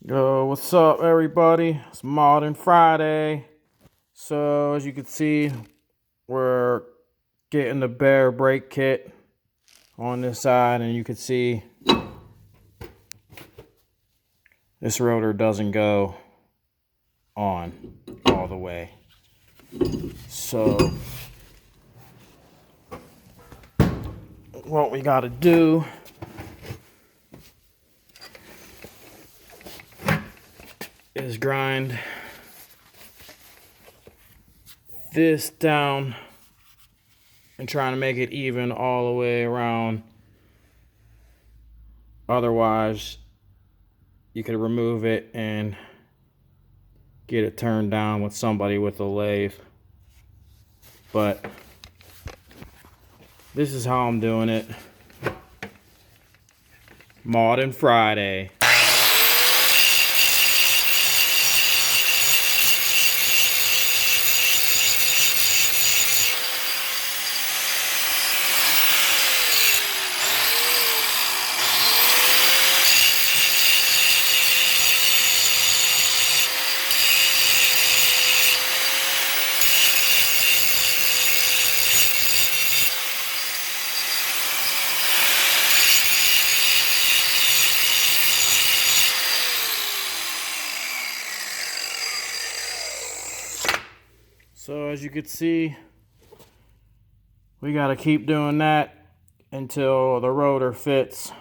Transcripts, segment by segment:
Yo, what's up, everybody? It's Modern Friday. So, as you can see, we're getting the Baer brake kit on this side, and you can see this rotor doesn't go on all the way. So, what we got to do is grind this down and trying to make it even all the way around. Otherwise, you could remove it and get it turned down with somebody with a lathe. But this is how I'm doing it. Modern Friday. So as you can see, we got to keep doing that until the rotor fits.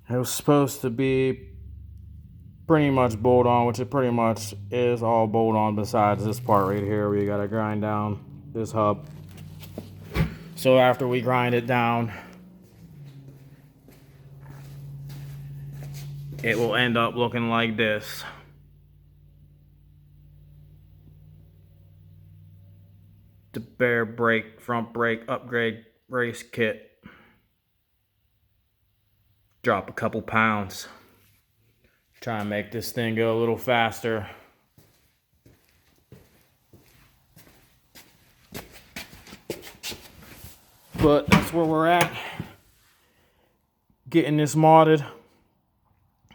It was supposed to be pretty much bolt on, which it pretty much is all bolt on besides this part right here where you got to grind down this hub. So after we grind it down, it will end up looking like this. The Baer brake, front brake upgrade race kit. Drop a couple pounds. Try and make this thing go a little faster. But that's where we're at. Getting this modded.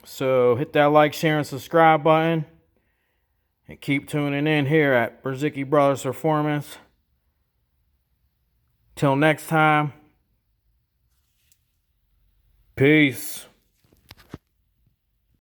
So hit that like, share, and subscribe button. And keep tuning in here at Berzicki Brothers Performance. Till next time, peace.